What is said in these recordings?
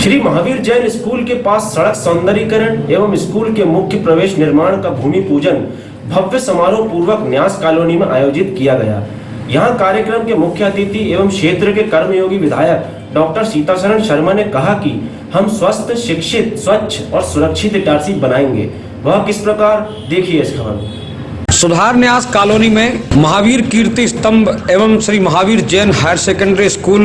Shri Mahavir Jain school के पास सड़क सौंदर्यीकरण एवं स्कूल के मुख्य प्रवेश निर्माण का भूमि पूजन भव्य समारोह पूर्वक न्यास कॉलोनी में आयोजित किया गया। यहाँ कार्यक्रम के मुख्य अतिथि एवं क्षेत्र के कर्मयोगी विधायक डॉक्टर सीतासरण शर्मा ने कहा कि हम स्वस्थ, शिक्षित, स्वच्छ और सुरक्षित इटारसी बनाएंगे। वह किस प्रकार, देखिए इस खबर में। सुधार न्यास कॉलोनी में महावीर कीर्ति स्तंभ एवं Shri Mahavir Jain higher secondary school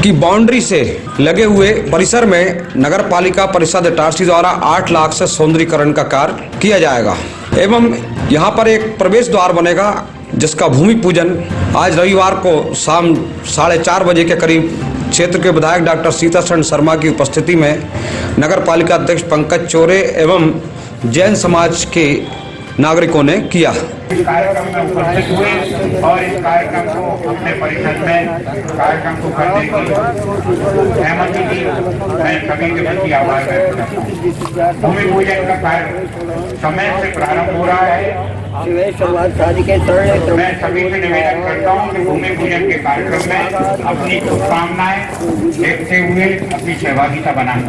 की बाउंड्री से लगे हुए परिसर में नगर पालिका परिषद इटारसी द्वारा 8 लाख से सौंदर्यीकरण का कार्य किया जाएगा एवं यहाँ पर एक प्रवेश द्वार बनेगा जिसका भूमि पूजन आज रविवार को शाम 4:30 बजे के करीब क्षेत्र के विधायक डॉक्टर सीतासरण शर्मा की उपस्थिति में नगर पालिका अध्यक्ष पंकज चौरे एवं जैन समाज के नागरिकों ने किया। इस कार्यक्रम में उपस्थित हुए और इस कार्यक्रम को अपने परिषद में कार्यक्रम को करने की सहमति दी, मैं सभी के प्रति आभार व्यक्त करता हूँ। भूमि पूजन का कार्य समय से प्रारंभ हो रहा है। मैं सभी से निवेदन करता हूँ कि भूमि पूजन के कार्यक्रम में अपनी शुभकामनाएं देखते हुए अपनी सहभागिता बनाएं।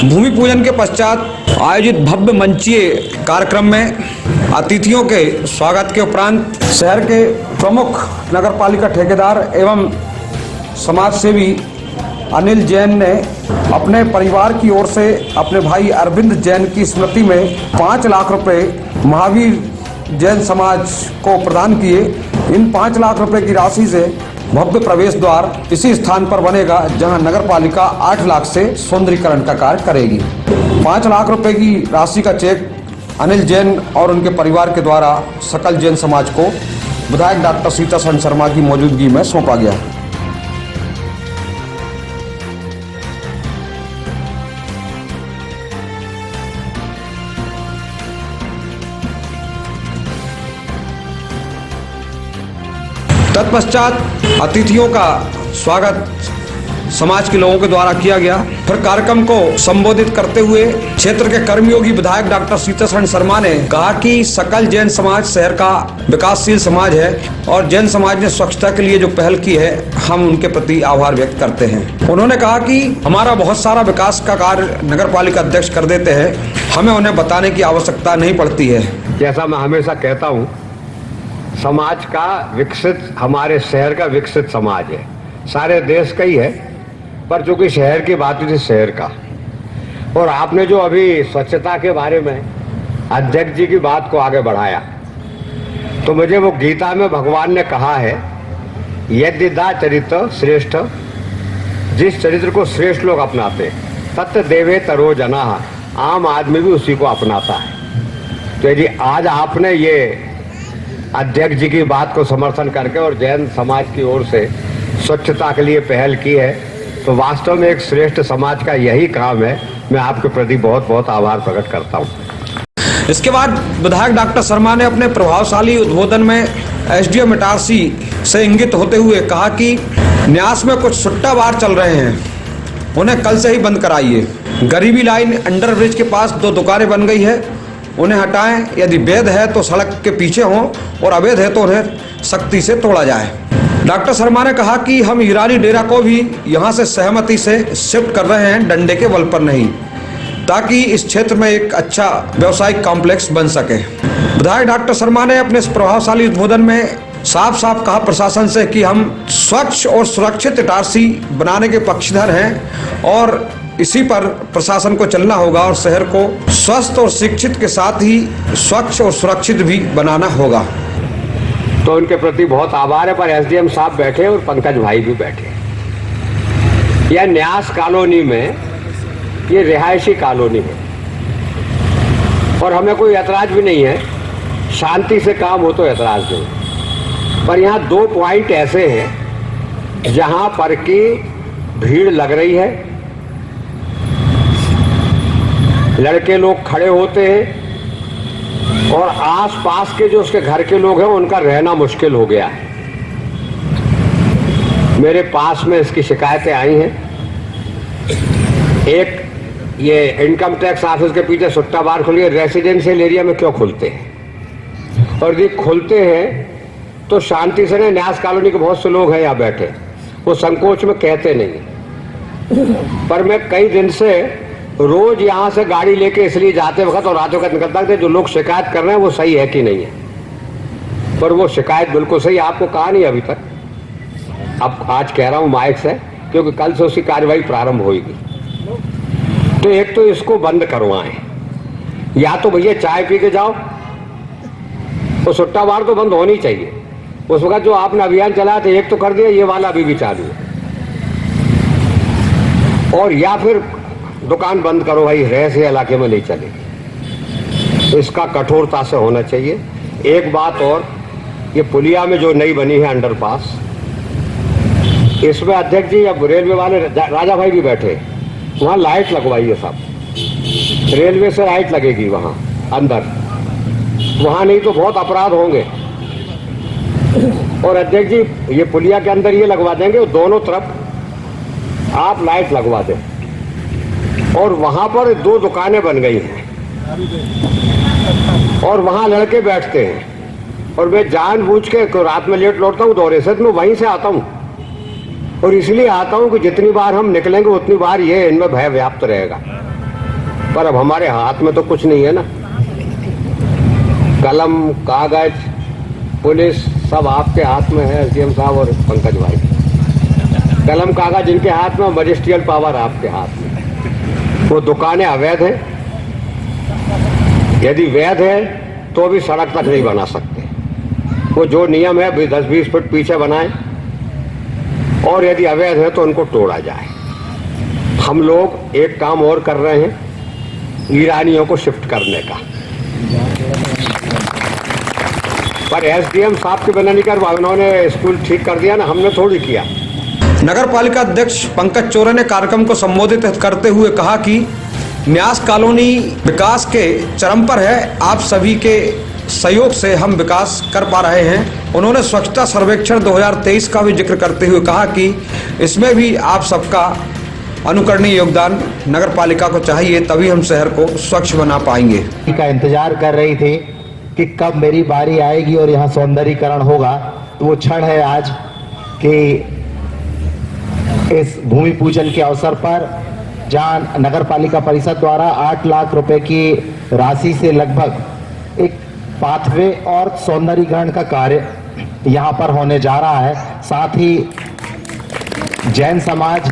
भूमि पूजन के पश्चात आयोजित भव्य मंचीय कार्यक्रम में अतिथियों के स्वागत के उपरांत शहर के प्रमुख नगर पालिका ठेकेदार एवं समाज सेवी अनिल जैन ने अपने परिवार की ओर से अपने भाई अरविंद जैन की स्मृति में 5 लाख रुपए महावीर जैन समाज को प्रदान किए। इन 5 लाख रुपए की राशि से भव्य प्रवेश द्वार इसी स्थान पर बनेगा जहां नगर पालिका 8 लाख से सौंदर्यीकरण का कार्य करेगी। 5 लाख रुपए की राशि का चेक अनिल जैन और उनके परिवार के द्वारा सकल जैन समाज को विधायक डॉक्टर सीतासरण शर्मा की मौजूदगी में सौंपा गया। तत्पश्चात अतिथियों का स्वागत समाज के लोगों के द्वारा किया गया। फिर कार्यक्रम को संबोधित करते हुए क्षेत्र के कर्मयोगी विधायक डॉक्टर सीतासरण शर्मा ने कहा कि सकल जैन समाज शहर का विकासशील समाज है और जैन समाज ने स्वच्छता के लिए जो पहल की है हम उनके प्रति आभार व्यक्त करते हैं। उन्होंने कहा कि हमारा बहुत सारा विकास का कार्य नगर पालिका अध्यक्ष कर देते हैं, हमें उन्हें बताने की आवश्यकता नहीं पड़ती है। जैसा मैं हमेशा कहता हूँ, समाज का विकसित, हमारे शहर का विकसित समाज है, सारे देश का ही है, पर जो कि शहर की बात हुई थी शहर का। और आपने जो अभी स्वच्छता के बारे में अध्यक्ष जी की बात को आगे बढ़ाया, तो मुझे वो गीता में भगवान ने कहा है, यद्यदा चरित्र श्रेष्ठ, जिस चरित्र को श्रेष्ठ लोग अपनाते तत् देवे तरो जना, आम आदमी भी उसी को अपनाता है। तो यदि आज आपने ये अध्यक्ष जी की बात को समर्थन करके और जैन समाज की ओर से स्वच्छता के लिए पहल की है, तो वास्तव में एक श्रेष्ठ समाज का यही काम है। मैं आपके प्रति बहुत बहुत आभार प्रकट करता हूँ। इसके बाद विधायक डॉक्टर शर्मा ने अपने प्रभावशाली उद्बोधन में एसडीएम इटारसी से इंगित होते हुए कहा कि न्यास में कुछ सुट्टा बार चल रहे हैं, उन्हें कल से ही बंद कराइए। गरीबी लाइन अंडरब्रिज के पास 2 दुकानें बन गई है, उन्हें हटाएं। यदि वैध है तो सड़क के पीछे हों और अवैध है तो उन्हें सख्ती से तोड़ा जाए। डॉक्टर शर्मा ने कहा कि हम ईरानी डेरा को भी यहां से सहमति से शिफ्ट कर रहे हैं, डंडे के बल पर नहीं, ताकि इस क्षेत्र में एक अच्छा व्यवसायिक कॉम्प्लेक्स बन सके। विधायक डॉक्टर शर्मा ने अपने इस प्रभावशाली उद्बोधन में साफ साफ कहा प्रशासन से कि हम स्वच्छ और सुरक्षित इटारसी बनाने के पक्षधर हैं और इसी पर प्रशासन को चलना होगा और शहर को स्वस्थ और शिक्षित के साथ ही स्वच्छ और सुरक्षित भी बनाना होगा। तो उनके प्रति बहुत आभार है। पर एसडीएम साहब बैठे और पंकज भाई भी बैठे। यह न्यास कॉलोनी में, ये रिहायशी कॉलोनी है और हमें कोई ऐतराज भी नहीं है, शांति से काम हो तो ऐतराज नहीं। पर यहाँ 2 पॉइंट ऐसे हैं जहाँ पर की भीड़ लग रही है, लड़के लोग खड़े होते हैं और आस-पास के जो उसके घर के लोग हैं उनका रहना मुश्किल हो गया है। मेरे पास में इसकी शिकायतें आई हैं। एक, ये इनकम टैक्स ऑफिस के पीछे सुट्टा बार खुली, रेसिडेंशियल एरिया में क्यों खुलते हैं? और ये खुलते हैं तो शांति से, न्यास कॉलोनी के बहुत से लोग हैं यहाँ बैठे, वो संकोच में कहते नहीं। पर मैं कई दिन से रोज यहाँ से गाड़ी लेके इसलिए जाते वक्त और रातों का निकलता थे, जो लोग शिकायत कर रहे हैं वो सही है कि नहीं है। पर वो शिकायत बिल्कुल सही, आपको कहा नहीं अभी तक, अब आज कह रहा हूँ माइक से, क्योंकि कल से उसकी कार्रवाई प्रारंभ होगी। तो एक तो इसको बंद करवाएं, या तो भैया चाय पी के जाओ, वो सुट्टा बार तो बंद होनी चाहिए। उस वक्त जो आपने अभियान चलाया था एक तो कर दिया, ये वाला अभी भी चालू है। और या फिर दुकान बंद करो भाई, रहस्य इलाके में नहीं चलेगी। इसका कठोरता से होना चाहिए। एक बात और, ये पुलिया में जो नई बनी है अंडरपास, इसमें अध्यक्ष जी, अब रेलवे वाले राजा भाई भी बैठे, वहाँ लाइट लगवाइए सब, रेलवे से लाइट लगेगी वहाँ अंदर, वहाँ नहीं तो बहुत अपराध होंगे। और अध्यक्ष जी, ये पुलिया के अंदर ये लगवा देंगे, दोनों तरफ आप लाइट लगवा दें। और वहाँ पर 2 दुकानें बन गई हैं और वहाँ लड़के बैठते हैं, और मैं जानबूझ के रात में लेट लौटता हूँ दौरे से, तो मैं वहीं से आता हूँ। और इसलिए आता हूँ कि जितनी बार हम निकलेंगे उतनी बार ये इनमें भय व्याप्त रहेगा। पर अब हमारे हाथ में तो कुछ नहीं है ना, कलम कागज पुलिस सब आपके हाथ में है, एसडीएम साहब और पंकज भाई। कलम कागज इनके हाथ में, मजिस्ट्रियल पावर आपके हाथ में। वो दुकानें अवैध हैं, यदि वैध है तो भी सड़क तक नहीं बना सकते। वो जो नियम है 10-20 फुट पीछे बनाएं, और यदि अवैध है तो उनको तोड़ा जाए। हम लोग एक काम और कर रहे हैं, ईरानियों को शिफ्ट करने का, पर एसडीएम साहब के बिना नहीं कर, उन्होंने स्कूल ठीक कर दिया ना, हमने थोड़ी किया। नगर पालिका अध्यक्ष पंकज चोरे ने कार्यक्रम को संबोधित करते हुए कहा कि न्यास कॉलोनी विकास के चरम पर है, आप सभी के सहयोग से हम विकास कर पा रहे हैं। उन्होंने स्वच्छता सर्वेक्षण 2023 का भी जिक्र करते हुए कहा कि इसमें भी आप सबका अनुकरणीय योगदान नगर पालिका को चाहिए, तभी हम शहर को स्वच्छ बना पाएंगे। का इंतजार कर रही थी कि कब मेरी बारी आएगी और यहाँ सौंदर्यीकरण होगा। तो वो क्षण है आज कि इस भूमि पूजन के अवसर पर, जहाँ नगर पालिका परिषद द्वारा 8 लाख रुपए की राशि से लगभग एक पाथवे और सौंदर्यीकरण का कार्य यहाँ पर होने जा रहा है। साथ ही जैन समाज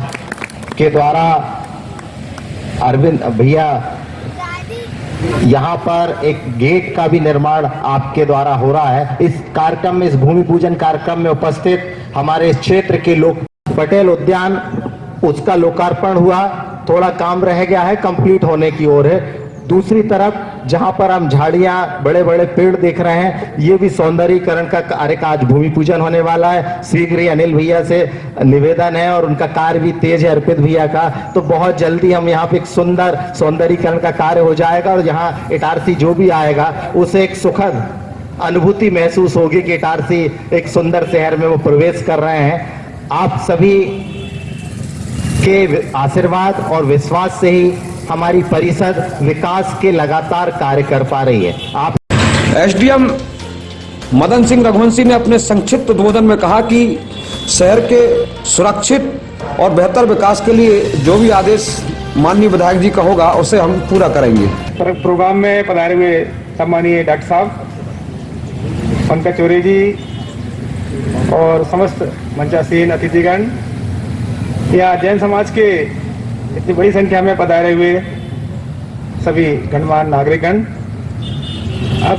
के द्वारा अरविंद भैया यहाँ पर एक गेट का भी निर्माण आपके द्वारा हो रहा है। इस कार्यक्रम में, इस भूमि पूजन कार्यक्रम में उपस्थित हमारे इस क्षेत्र के लोग, पटेल उद्यान उसका लोकार्पण हुआ, थोड़ा काम रह गया है, कंप्लीट होने की ओर है। दूसरी तरफ जहां पर हम झाड़ियां, बड़े बड़े पेड़ देख रहे हैं, ये भी सौंदर्यीकरण का कार्य का आज भूमि पूजन होने वाला है। शीघ्र ही अनिल भैया से निवेदन है, और उनका कार्य भी तेज है अर्पित भैया का, तो बहुत जल्दी हम यहाँ पे एक सुंदर सौंदर्यीकरण का कार्य हो जाएगा। और यहाँ इटारसी जो भी आएगा उसे एक सुखद अनुभूति महसूस होगी कि इटारसी एक सुंदर शहर में वो प्रवेश कर रहे हैं। आप सभी के आशीर्वाद और विश्वास से ही हमारी परिषद विकास के लगातार कार्य कर पा रही है। आप एसडीएम मदन सिंह रघुवंशी ने अपने संक्षिप्त उद्बोधन में कहा कि शहर के सुरक्षित और बेहतर विकास के लिए जो भी आदेश माननीय विधायक जी का होगा उसे हम पूरा करेंगे। प्रोग्राम में पधारे हुए सम्मानीय डॉक्टर साहब, पंकज चोरे जी और समस्त मंचासीन अतिथिगण, या जैन समाज के इतनी बड़ी संख्या में पधारे हुए सभी गणमान्य नागरिकगण,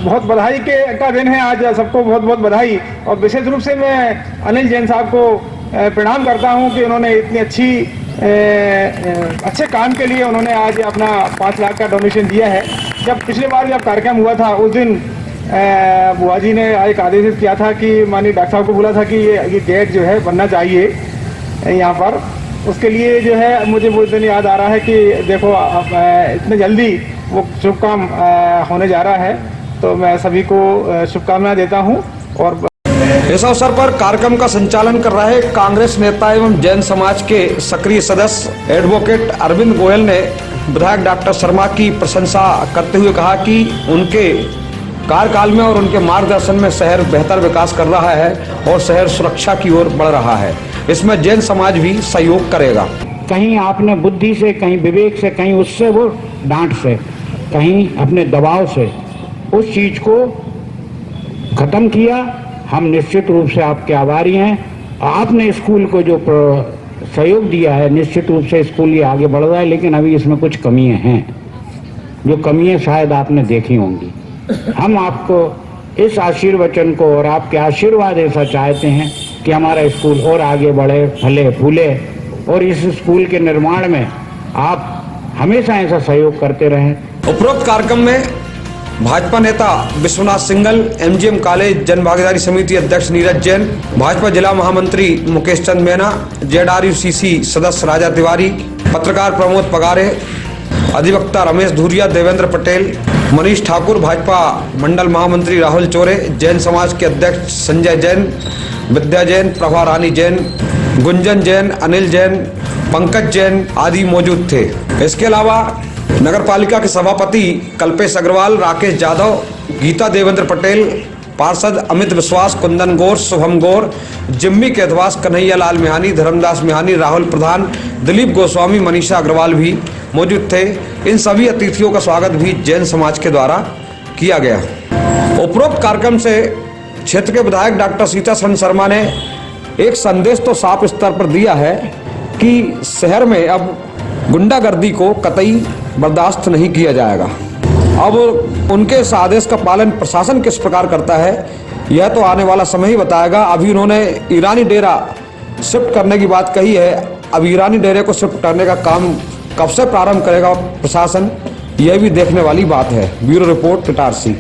बहुत बधाई का दिन है आज, सबको बहुत बहुत बधाई। और विशेष रूप से मैं अनिल जैन साहब को प्रणाम करता हूं कि उन्होंने इतनी अच्छे काम के लिए उन्होंने आज अपना 5 लाख का डोनेशन दिया है। जब पिछली बार जब कार्यक्रम हुआ था उस दिन बुआ जी ने एक आदेश किया था कि माननीय डॉक्टर साहब को बोला था कि ये गेट जो है बनना चाहिए यहाँ पर। उसके लिए जो है मुझे वो दिन याद आ रहा है कि देखो अब इतने जल्दी वो शुभ काम होने जा रहा है, तो मैं सभी को शुभकामनाएं देता हूँ। और इस अवसर पर कार्यक्रम का संचालन कर रहे कांग्रेस नेता एवं जैन समाज के सक्रिय सदस्य एडवोकेट अरविंद गोयल ने विधायक डॉक्टर शर्मा की प्रशंसा करते हुए कहा कि उनके कार्यकाल में और उनके मार्गदर्शन में शहर बेहतर विकास कर रहा है और शहर सुरक्षा की ओर बढ़ रहा है। इसमें जैन समाज भी सहयोग करेगा। कहीं आपने बुद्धि से, कहीं विवेक से, कहीं उससे वो डांट से, कहीं अपने दबाव से उस चीज को खत्म किया। हम निश्चित रूप से आपके आभारी हैं। आपने स्कूल को जो सहयोग दिया है, निश्चित रूप से स्कूल ये आगे बढ़ रहा है, लेकिन अभी इसमें कुछ कमियां हैं, जो कमियां शायद आपने देखी होंगी। हम आपको इस आशीर्वचन को और आपके आशीर्वाद ऐसा चाहते हैं कि हमारा स्कूल और आगे बढ़े, फले फूले, और इस स्कूल के निर्माण में आप हमेशा ऐसा सहयोग करते रहें। उपरोक्त कार्यक्रम में भाजपा नेता विश्वनाथ सिंघल, एमजीएम कॉलेज जन भागीदारी समिति अध्यक्ष नीरज जैन, भाजपा जिला महामंत्री मुकेश चंद मीना, जेडआरयूसीसी सदस्य राजा तिवारी, पत्रकार प्रमोद पगारे, अधिवक्ता रमेश धुरिया, देवेंद्र पटेल, मनीष ठाकुर, भाजपा मंडल महामंत्री राहुल चोरे, जैन समाज के अध्यक्ष संजय जैन, विद्या जैन, प्रभा रानी जैन, गुंजन जैन, अनिल जैन, पंकज जैन आदि मौजूद थे। इसके अलावा नगर पालिका के सभापति कल्पेश अग्रवाल, राकेश यादव, गीता देवेंद्र पटेल, पार्षद अमित विश्वास, कुंदन गौर, शुभम गौर, जिम्मी केतवास, कन्हैया लाल मिहानी, धर्मदास मिहानी, राहुल प्रधान, दिलीप गोस्वामी, मनीषा अग्रवाल भी मौजूद थे। इन सभी अतिथियों का स्वागत भी जैन समाज के द्वारा किया गया। उपरोक्त कार्यक्रम से क्षेत्र के विधायक डॉक्टर सीतासरण शर्मा ने एक संदेश तो साफ स्तर पर दिया है कि शहर में अब गुंडागर्दी को कतई बर्दाश्त नहीं किया जाएगा। अब उनके इस आदेश का पालन प्रशासन किस प्रकार करता है, यह तो आने वाला समय ही बताएगा। अभी उन्होंने ईरानी डेरा शिफ्ट करने की बात कही है। अब ईरानी डेरे को शिफ्ट करने का काम कब से प्रारंभ करेगा प्रशासन, यह भी देखने वाली बात है। Bureau report, Itarsi.